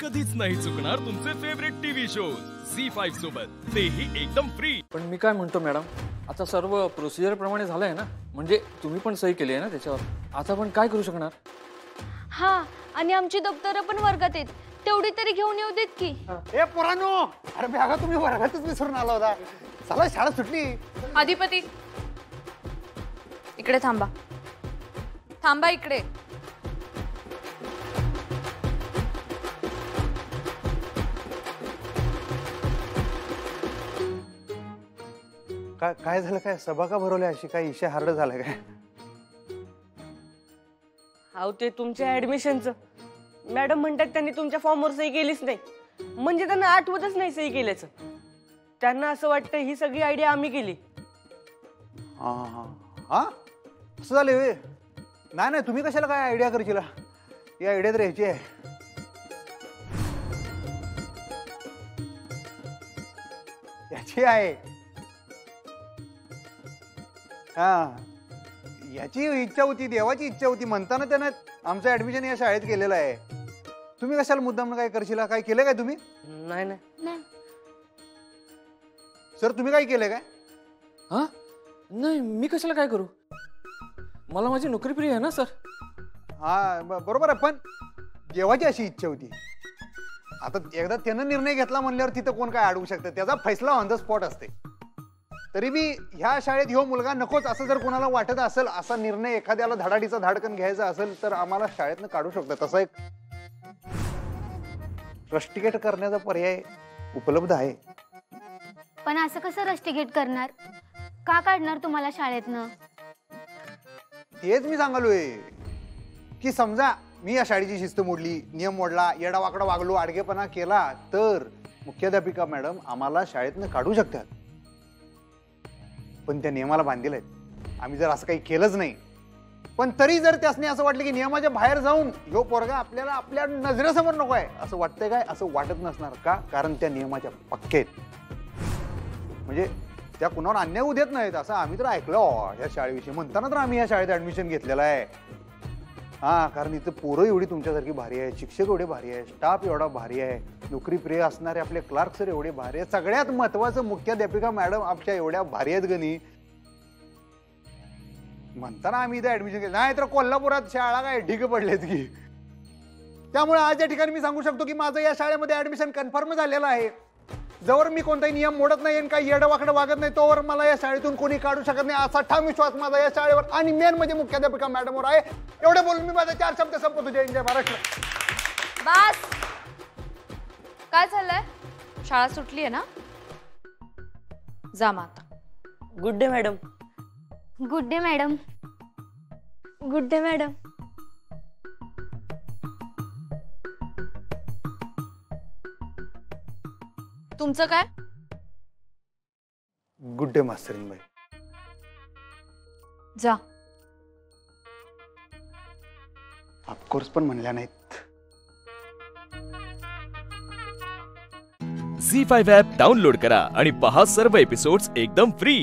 कधीच नाही चुकणार तुमचे फेवरेट टीव्ही शोज झी5 सोबत, तेही एकदम फ्री। पण मी काय म्हणतो मॅडम, आता सर्व प्रोसिजर प्रमाणे झालंय ना, म्हणजे तुम्ही पण सही केली आहे ना त्याच्यावर, आता आपण काय करू शकणार? हा, आणि आमची दप्तर पण वर्गात आहेत, तेवढी तरी घेऊन येऊ देत की। ए पोरांनो, अरे बॅगा तुम्ही वर्गातच विसरून आला होता। चला शाळा सुटली। अधिपती इकडे थांबा, थांबा इकडे। काय झालं? काय सभा का भरवल्या? अशी काय इशा हार्ड झालं काय? हाव, ते तुमच्या ऍडमिशनचं मॅडम म्हणतात त्यांनी तुमच्या फॉर्मवर सही केलीच नाही, म्हणजे त्यांना आठवतच नाही सही केल्याचं। त्यांना असं वाटतं ही सगळी आयडिया आम्ही केली। हा हा हा, असं झालं वे? नाही नाही, तुम्ही कशाला काय आयडिया करशील? ही आयडिया तर याची आहे। याची आहे। हा, याची इच्छा होती, देवाची इच्छा होती, म्हणताना त्यानं आमचं ऍडमिशन या शाळेत केलेलं आहे। तुम्ही कशाला मुद्दाम काय करशील? काय केलं काय तुम्ही? नाही नाही सर, तुम्ही काय केलंय काय? हा नाही, मी कशाला काय करू? मला माझी नोकरी प्रिय आहे ना सर। हा बरोबर आहे, पण देवाची अशी इच्छा होती। आता एकदा त्यानं निर्णय घेतला म्हणल्यावर तिथं कोण काय अडवू शकतं? त्याचा फैसला ऑन द स्पॉट असते। तरी बी ह्या शाळेत ह्यो मुलगा नकोच असं जर कोणाला वाटत असेल, असा निर्णय एखाद्याला धडाडीचा धाडकन घ्यायचा असेल, तर आम्हाला शाळेतनं काढू शकतं। तसा एक रस्टिकेट करण्याचा पर्याय उपलब्ध आहे। पण असं कसं रस्टिकेट करणार? का काढणार तुम्हाला शाळेतनं? तेच मी सांगालोय की समजा मी या शाळेची शिस्त मोडली, नियम मोडला, येडावाकडा वागलो, आडगेपणा केला, तर मुख्याध्यापिका मॅडम आम्हाला शाळेतनं काढू शकतात। पण त्या नियमाला बांधील आहेत। आम्ही जर असं काही केलंच नाही, पण तरी जर त्यासने असं वाटलं की नियमाच्या बाहेर जाऊन ह्यो पोरगा आपल्याला आपल्या नजरेसमोर नको आहे असं वाटतंय काय? असं वाटत नसणार का? कारण त्या नियमाच्या पक्के आहेत, म्हणजे त्या कुणावर अन्याय होऊ देत नाहीत असं आम्ही तर ऐकलं या शाळेविषयी। म्हणताना तर आम्ही या शाळेत ऍडमिशन घेतलेलं आहे। हा, कारण इथं पोरं एवढी तुमच्यासारखी भारी आहे, शिक्षक एवढे भारी आहे, स्टाफ एवढा भारी आहे, नोकरी प्रिय असणारे आपले क्लार्क सर एवढे भारी आहेत, सगळ्यात महत्वाचं मुख्याध्यापिका मॅडम आमच्या एवढ्या भारी आहेत गणी। म्हणताना आम्ही इथं ऍडमिशन केलं, नाही तर कोल्हापुरात शाळा काय ढिग पडलेत की। त्यामुळे आज या ठिकाणी मी सांगू शकतो की माझं या शाळेमध्ये ऍडमिशन कन्फर्म झालेलं आहे। जवळ मी कोणताही नियम मोडत नाही आणि काही येडवाकडं वागत नाही, तोवर मला या शाळेतून कोणी काढू शकत नाही असा ठाम विश्वास माझा या शाळेवर आणि मेन म्हणजे मुख्याध्यापिका मॅडमवर आहे। एवढे बोलून मी माझे 4 शब्द संपवतो। जय जय महाराष्ट्र। बस, काय झालंय? शाळा सुटली आहे ना? जा माता। Good day madam. Good day madam. Good day madam. तुमचं काय? गुड डे मास्तरीनबाई। जा। ऑफकोर्स पण म्हणल्या नाहीत। झी5 ॲप डाउनलोड करा आणि पहा सर्व एपिसोड्स एकदम फ्री।